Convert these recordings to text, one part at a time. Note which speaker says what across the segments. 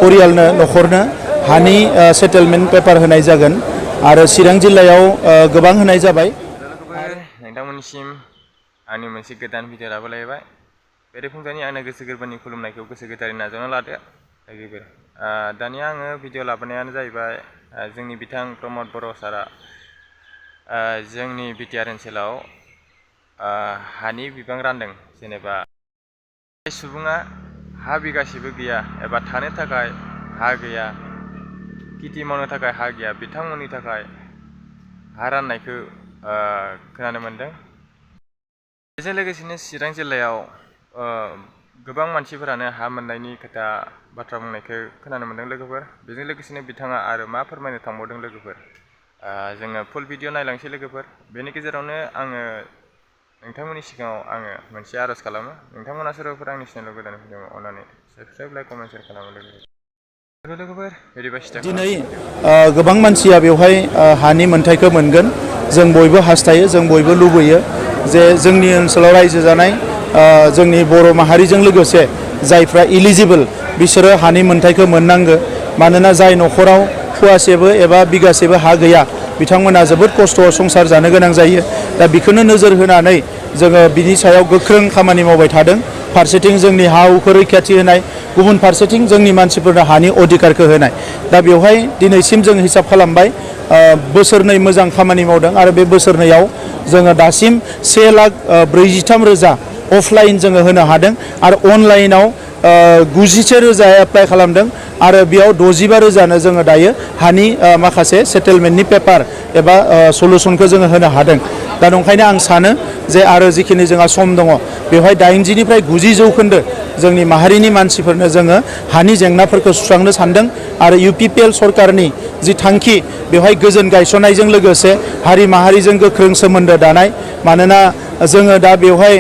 Speaker 1: परियालनो नखरनो हानि settlement paper होनाय जागोन आरो चिरां जिल्लायाव गोबां होनाय जाबाय।
Speaker 2: नोंथांमोननिसिम आंनि मोनसे गोदान भिडिअ लाबोलायबाय। बेरेफुंजानि आंनो गोसो गोरबोनि खुलुमनायखौ गोसो गोथारै नाजावना लादो लोगोफोर। दानिया आङो भिडिअ लाबोनायानो जाहैबाय जोंनि बिथां प्रमद बर' सारा जोंनि बिटिआर ओनसोलाव हानि बिबां रानदों। जेनेबा सुबुङा हा बिगासेबो गैया एबा थानो थाखाय हा गैया, खेथि मावनो थाखाय हा गैया, बिथांमोननि थाखाय हा राननायखौ खोनानो मोनदों। बेजों लोगोसेनो चिरां जिल्लायाव गोबां मानसिफोरानो हा मोननायनि खोथा बाथ्रा बुंनायखौ खोनानो मोनदों लोगोफोर। बेजों लोगोसेनो बिथाङा आरो मा फोरमायनो थांबावदों लोगोफोर, जोङो फुल भिडिअ नायलांसै लोगोफोर। बेनि गेजेरावनो आङो नोंथांमोननि सिगाङाव आङो मोनसे आर'ज खालामो, नोंथांमोना सोरबाफोर आंनि चेनेलाव गोदान फैदों अननानै साबस्क्राइब, लाइक, कमेन्ट, शेयार खालामो लोगोफोर।
Speaker 1: दिनै गोबां मानसिया बेवहाय हानि मोन्थाइखौ मोनगोन। जों बयबो हास्थायो, जों बयबो लुबैयो जे जोंनि ओनसोलाव रायजो जानाय जोंनि बर' माहारिजों लोगोसे जायफ्रा इलिजिबोल बिसोरो हानि मोन्थाइखौ मोननांगो। मानोना जाय नखराव फुवासेबो एबा बिगासेबो हा गैया बिथांमोना जोबोद खस्थ'आव संसार जानो गोनां जायो। दा बेखौनो नोजोर होनानै जोङो बिनि सायाव गोख्रों खामानि मावबाय थादों। फारसेथिं जोंनि हा हुखौ रैखाथि होनाय, गुबुन फारसेथिं जोंनि मानसिफोरनो हानि अधिकारखौ होनाय। दा बेवहाय दिनैसिम जों हिसाब खालामबाय बोसोरनै मोजां खामानि मावदों आरो बे बोसोरनैयाव जोङो दासिम 1,43,000 अफलाइन जोङो होनो हादों आरो अनलाइनाव 91,000 एप्लाइ खालामदों आरो बेयाव 65,000नो जोङो दायो हानि माखासे सेटेलमेन्टनि पेपार एबा सलुसनखौ जोङो होनो हादों। दा नंखायनो आं सानो जे आरो जिखिनि जोंहा सम दङ बेवहाय 80निफ्राय 90% जोंनि माहारिनि मानसिफोरनो जोङो हानि जेंनाफोरखौ सुस्रांनो सानदों आरो UPPL सरकारनि जि थांखि बेवहाय गोजोन गायसननायजों लोगोसे हारि माहारिजों गोख्रों सोमोन्दो दानाय। मानोना जोङो दा बेवहाय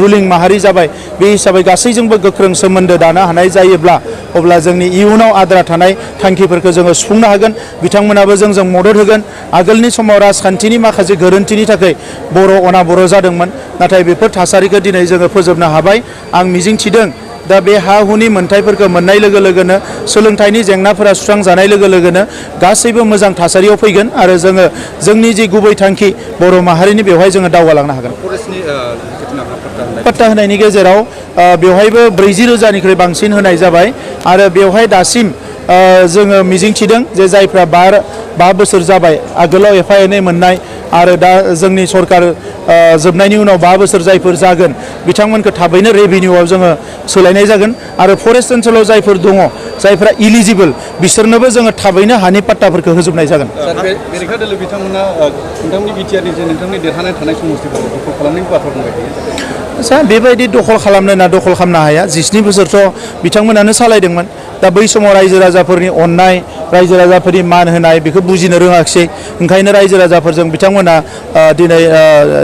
Speaker 1: रुलिं माहारि जाबाय, बे हिसाबै गासैजोंबो गोख्रों सोमोन्दो दानो हानाय जायोब्ला अब्ला जोंनि इयुनाव आद्रा थानाय थांखिफोरखौ जोङो सुफुंनो हागोन। बिथांमोनाबो जोंजों मदद होगोन। आगोलनि समाव राजखान्थिनि माखासे गोरोन्थिनि थाखाय बर' अनाबर' जादोंमोन, नाथाय बेफोर थासारिखौ दिनै जोङो फोजोबनो हाबाय। आं मिजिंथिदों दा बे हा हुनि मोन्थाइफोरखौ मोननाय लोगो लोगोनो सोलोंथाइनि जेंनाफोरा सुस्रांजानाय लोगो लोगोनो गासैबो मोजां थासारियाव फैगोन आरो जोङो जोंनि जि गुबै थांखि बर' माहारिनि बेवहाय जोङो दावगालांनो हागोन। पट्टा होनायनि गेजेराव बेवहायबो 40,000निख्रुइ बांसिन होनाय जाबाय आरो बेवहाय दासिम जोङो मिजिंथिदों जे जायफ्रा 5 बोसोर जाबाय आगोलाव एफा एनै मोननाय आरो दा जोंनि सरकार जोबनायनि उनाव 5 बोसोर जायफोर जागोन बिथांमोनखौ थाबैनो रेभिनिउआव जोङो सोलायनाय जागोन आरो फरेस्ट ओनसोलाव जायफोर दङ जायफ्रा इलिजिबोल बिसोरनोबो जोङो थाबैनो हानि पाट्टाफोरखौ होजोबनाय जागोन।
Speaker 3: बेरेखा दोलो बिथांमोना नोंथांनि बिटिआरनि जे नोंथांनि देरहानाय थानाय समस्थिफोरखौ दखल खालामनायनि बाथ्रा बुंबाय थायो।
Speaker 1: आदसा बेबायदि दखल खालामनो ना दखल खालामनो हाया। 19 बोसोरथ' बिथांमोनानो सालायदोंमोन। दा बै समाव रायजो राजाफोरनि अननाय, रायजो राजाफोरनि मान होनाय बेखौ बुजिनो रोङाखिसै। ओंखायनो रायजो राजाफोरजों बिथांमोना दिनै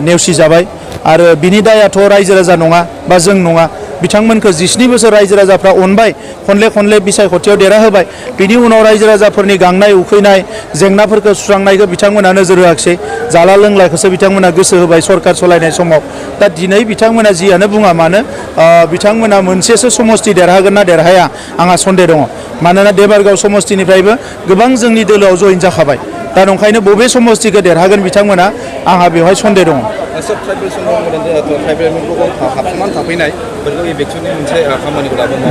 Speaker 1: नेवसिजाबाय आरो बिनि दायाथ' रायजो राजा नङा बा जों नङा। बिथांमोनखौ 19 बोसोर रायजो राजाफ्रा अनबाय, खनले बिसायख'थियाव देरहाहोबाय। बिनि उनाव रायजो राजाफोरनि गांनाय उखैनाय जेंनाफोरखौ सुस्रांनायखौ बिथांमोना नोजोर होआखिसै। जाला लोंलाखौसो बिथांमोना गोसो होबाय सरकार सलायनाय समाव। दा दिनै बिथांमोना जियानो बुङा मानो बिथांमोना मोनसेसो समस्ति देरहागोन ना देरहाया आंहा सन्देह दङ। मानोना देबारगाव समस्तिनिफ्रायबो गोबां जोंनि दोलोआव जइन जाखाबाय। दा नंखायनो बबे समस्तिखौ देरहागोन बिथांमोना आंहा बेवहाय सन्देह दङ।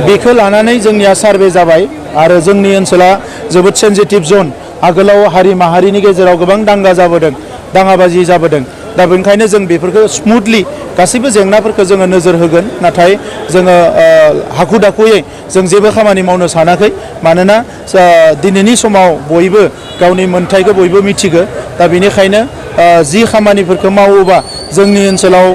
Speaker 1: बेखौ लानानै जोंनिया सार्भे जाबाय आरो जोंनि ओनसोला जोबोद सेन्सिटिभ जन। आगोलाव हारि माहारिनि गेजेराव गोबां दांगा जाबोदों, दाङाबाजि जाबोदों। दा बेनिखायनो जों बेफोरखौ स्मुथलि गासैबो जेंनाफोरखौ जोङो नोजोर होगोन। नाथाय जोङो हाखु दाखुयै जों जेबो खामानि मावनो सानाखै। मानोना दिनैनि समाव बयबो गावनि मोन्थाइखौ बयबो मिथिगौ। दा बेनिखायनो जि खामानिफोरखौ मावोबा जोंनि ओनसोलाव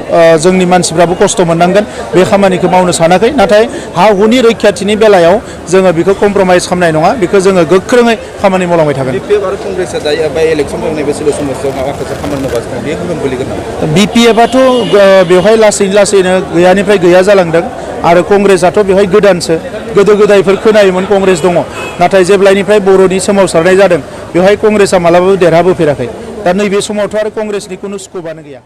Speaker 1: जोंनि मानसिफ्राबो खस्थ' मोननांगोन बे खामानिखौ मावनो सानाखै। नाथाय हा हुनि रैखाथिनि बेलायाव जोङो बेखौ कमप्रमाइज खालामनाय नङा। बेखौ जोङो गोख्रोङै खामानि मावलांबाय थागोन। BPF-आथ' बेवहाय लासैनो गैयानिफ्राय गैया जालांदों आरो कंग्रेसआथ' बेवहाय गोदानसो। गोदो गोदायफोर खोनायोमोन कंग्रेस दङ, नाथाय जेब्लानिफ्राय बर'नि सोमावसारनाय जादों बेवहाय कंग्रेसआ मालाबाबो देरहाबोफेराखै। दा नैबे समावथ' आरो कंग्रेसनि खुनु स्क'पआनो गैया।